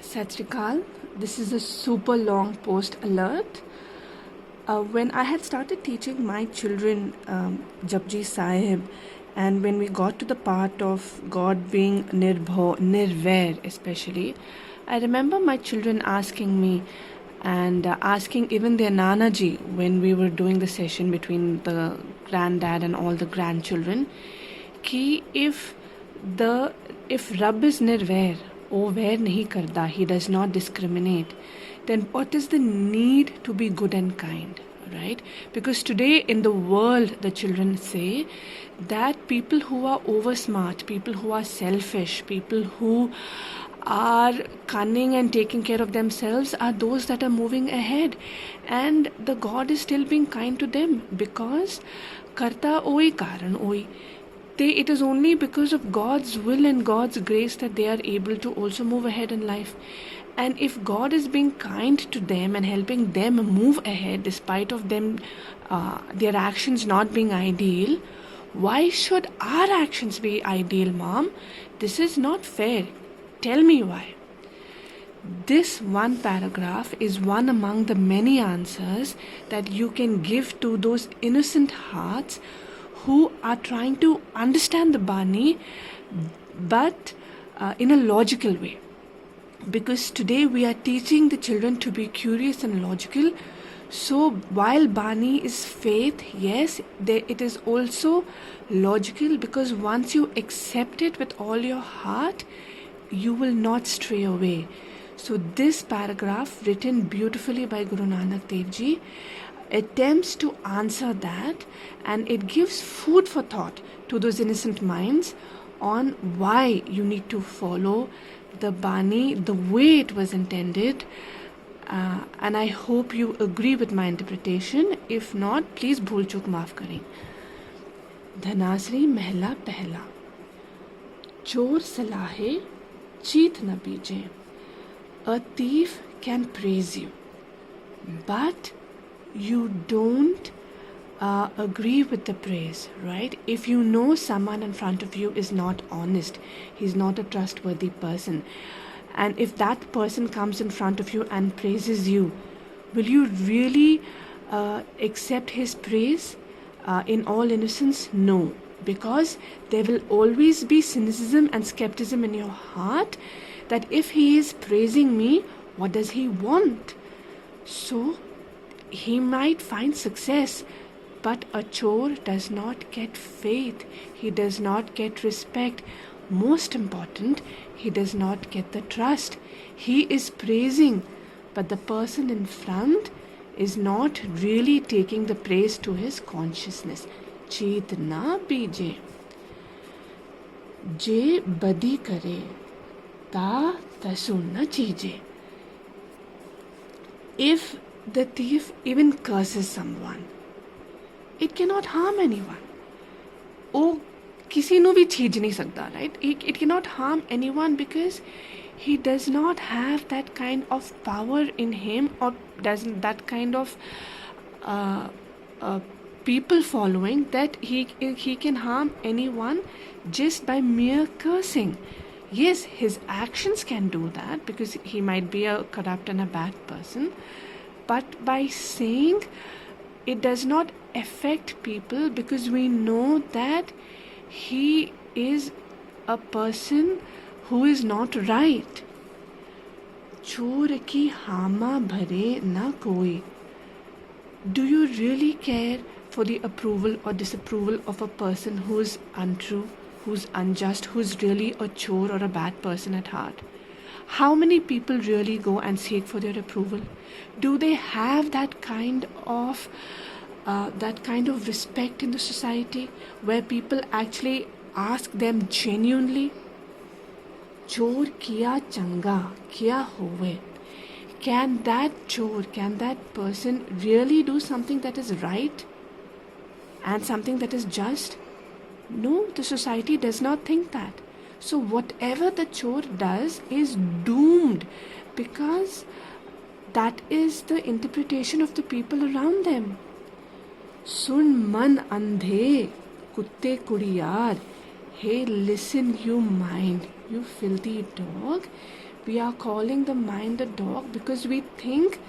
Sat Sri Akal. This is a super long post alert. When I had started teaching my children Japji Sahib, and when we got to the part of God being Nirvair especially, I remember my children asking me and asking even their Nanaji when we were doing the session between the granddad and all the grandchildren, कि if Rab is nirvair, oh vair nahi karda, he does not discriminate, then what is the need to be good and kind, right? Because today in the world, the children say that people who are oversmart, people who are selfish, people who are cunning and taking care of themselves are those that are moving ahead, and the God is still being kind to them because karta oi karan oi. It is only because of God's will and God's grace that they are able to also move ahead in life. And if God is being kind to them and helping them move ahead despite of them their actions not being ideal, why should our actions be ideal, Mom? This is not fair. Tell me why. This one paragraph is one among the many answers that you can give to those innocent hearts who are trying to understand the Bani, but in a logical way. Because today we are teaching the children to be curious and logical. So while Bani is faith, yes, it is also logical, because once you accept it with all your heart, you will not stray away. So this paragraph, written beautifully by Guru Nanak Dev Ji, attempts to answer that, and it gives food for thought to those innocent minds on why you need to follow the Bani the way it was intended. And I hope you agree with my interpretation. If not, please bhul chuk maaf kare. Dhanasri Mehla Pehla. Chor Salahe Cheet na Beeje. A thief can praise you, but you don't agree with the praise, right? If you know someone in front of you is not honest, he's not a trustworthy person, and if that person comes in front of you and praises you, will you really accept his praise in all innocence? No, because there will always be cynicism and skepticism in your heart that if he is praising me, what does he want? So he might find success, but a chore does not get faith. He does not get respect. Most important, he does not get the trust. He is praising, but the person in front is not really taking the praise to his consciousness. Cheet na beeje. Je badi kare, ta tasu na cheeje. If the thief even curses someone, it cannot harm anyone. Oh, kisi nu bhi cheej nahi sakta, right? It cannot harm anyone because he does not have that kind of power in him, or doesn't that kind of people following that he can harm anyone just by mere cursing. Yes, his actions can do that because he might be a corrupt and a bad person. But by saying, it does not affect people because we know that he is a person who is not right. Chor ki hama bhare na koi. Do you really care for the approval or disapproval of a person who is untrue, who's unjust, who's really a chore or a bad person at heart? How many people really go and seek for their approval? Do they have that kind of respect in the society where people actually ask them genuinely, chor kiya changa, kiya hove? Can that chor, can that person really do something that is right and something that is just? No, the society does not think that. So whatever the chor does is doomed, because that is the interpretation of the people around them. Sun man andhe, kutte kudiyar. Hey, listen, you mind, you filthy dog. We are calling the mind a dog because we think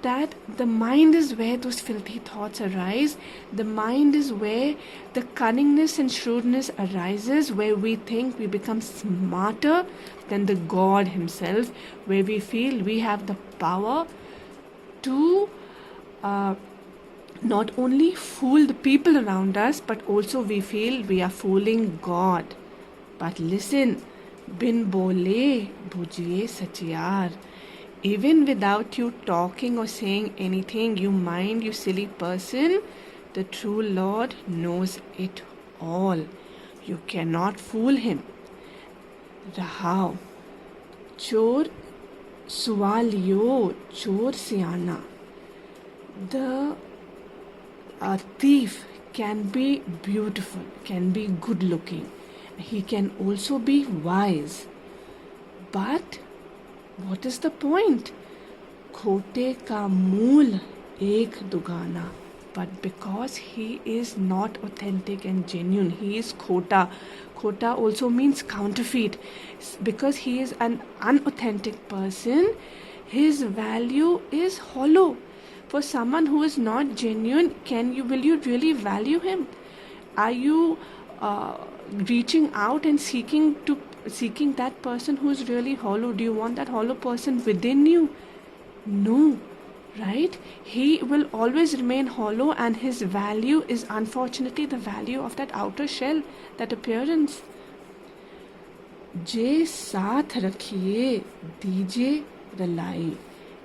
that the mind is where those filthy thoughts arise. The mind is where the cunningness and shrewdness arises, where we think we become smarter than the God himself, where we feel we have the power to not only fool the people around us, but also we feel we are fooling God. But listen, bin bole bhujiye sachiar. Even without you talking or saying anything, you mind, you silly person, the true Lord knows it all. You cannot fool him. Rahao. Chor suwaliyo, chor siana. The thief can be beautiful, can be good looking. He can also be wise. But what is the point? Khote ka mool ek dugana. But because he is not authentic and genuine, he is khota. Khota also means counterfeit. Because he is an unauthentic person, his value is hollow. For someone who is not genuine, will you really value him? Are you reaching out and seeking that person who is really hollow? Do you want that hollow person within you? No, right? He will always remain hollow, and his value is unfortunately the value of that outer shell, that appearance. Je saath rakhiye, dije ralai.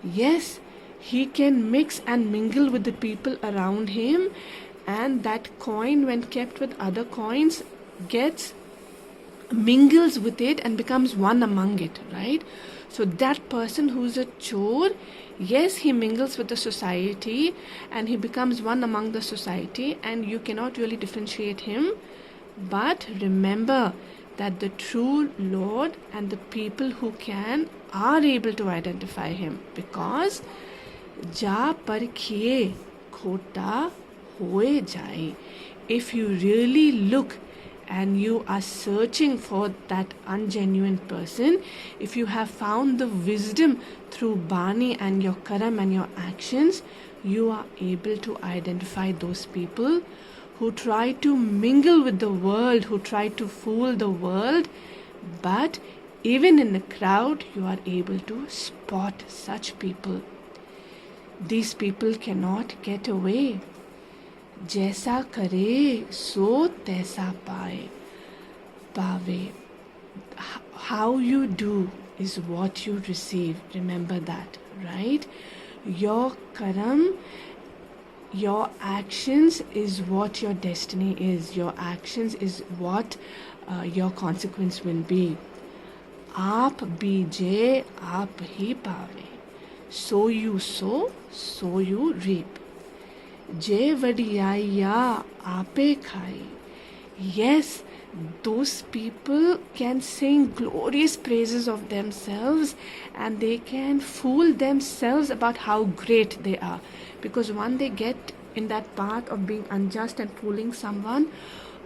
Yes, he can mix and mingle with the people around him, and that coin, when kept with other coins, mingles with it and becomes one among it, right? So that person who's a chor, yes, he mingles with the society and he becomes one among the society, and you cannot really differentiate him. But remember that the true Lord and the people who can are able to identify him, because Ja parkhiye khota hoye jai. If you really look and you are searching for that ungenuine person, if you have found the wisdom through Bani and your Karam and your actions, you are able to identify those people who try to mingle with the world, who try to fool the world. But even in the crowd, you are able to spot such people. These people cannot get away. Jaisa kare, so taisa pave. How you do is what you receive. Remember that, right? Your karam, your actions is what your destiny is. Your actions is what your consequence will be. Aap beeje, aap hi pave. So you sow, so you reap. Je vadiyaya aape khai. Yes, those people can sing glorious praises of themselves, and they can fool themselves about how great they are. Because when they get in that path of being unjust and fooling someone,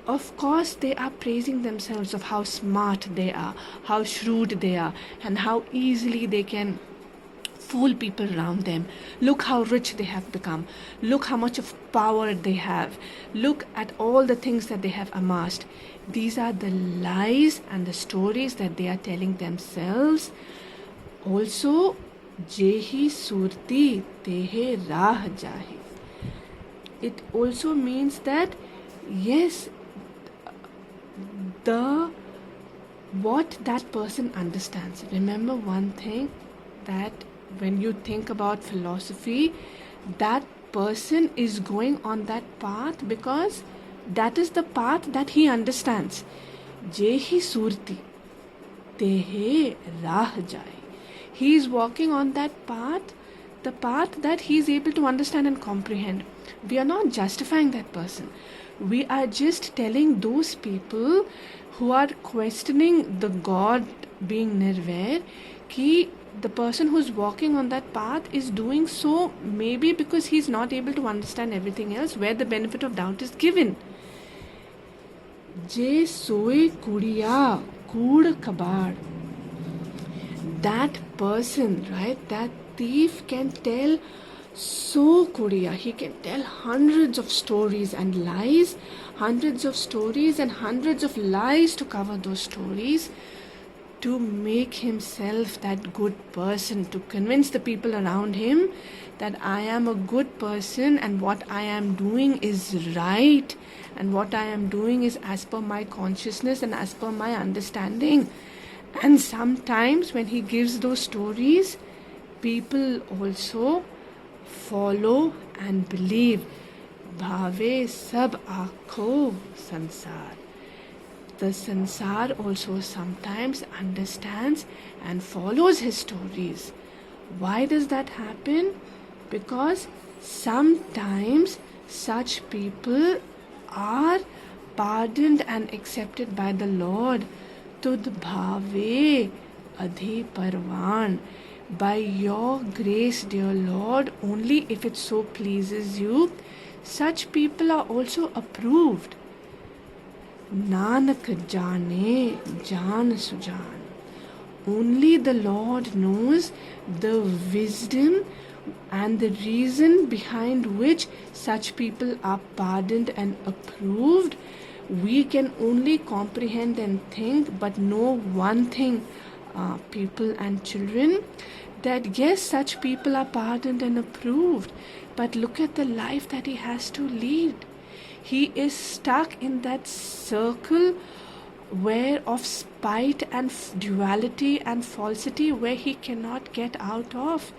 of course they are praising themselves of how smart they are, how shrewd they are, and how easily they can fool people around them. Look how rich they have become. Look how much of power they have. Look at all the things that they have amassed. These are the lies and the stories that they are telling themselves. Also, jehi surti tehe rah jahi. It also means that yes, what that person understands. Remember one thing, that when you think about philosophy, that person is going on that path because that is the path that he understands. Jehi surti tehe rah jai. He is walking on that path, the path that he is able to understand and comprehend. We are not justifying that person. We are just telling those people who are questioning the God being Nirvair, ki the person who's walking on that path is doing so maybe because he's not able to understand everything else, where the benefit of doubt is given. Je soe kudiya kud kabad. that person, right, that thief can tell so Korea. He can tell hundreds of stories and lies, hundreds of stories and hundreds of lies to cover those stories, to make himself that good person, to convince the people around him that I am a good person and what I am doing is right and what I am doing is as per my consciousness and as per my understanding. And sometimes when he gives those stories, people also follow and believe. Bhave sab aakho sansar. The sansar also sometimes understands and follows his stories. Why does that happen? Because sometimes such people are pardoned and accepted by the Lord. Tud bhave adhi parvan. By your grace, dear Lord, only if it so pleases you, such people are also approved. Nanak jane jaan sujaan. Only the Lord knows the wisdom and the reason behind which such people are pardoned and approved. We can only comprehend and think, but know one thing, people and children, that yes, such people are pardoned and approved, but look at the life that he has to lead. He is stuck in that circle where of spite and duality and falsity where he cannot get out of.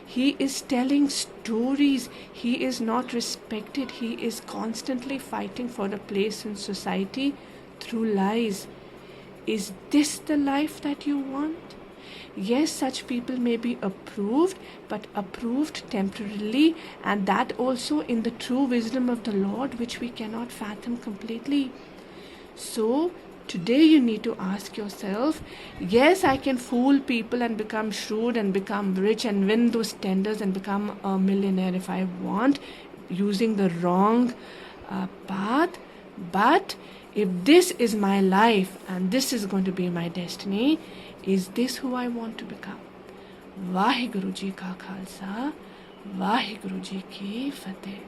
He is telling stories. He is not respected. He is constantly fighting for a place in society through lies. Is this the life that you want? Yes, such people may be approved, but approved temporarily, and that also in the true wisdom of the Lord, which we cannot fathom completely. So, today you need to ask yourself, yes, I can fool people and become shrewd and become rich and win those tenders and become a millionaire if I want, using the wrong path, but if this is my life and this is going to be my destiny, is this who I want to become? Vaheguru Ji ka Khalsa, Vaheguru Ji ki Fateh.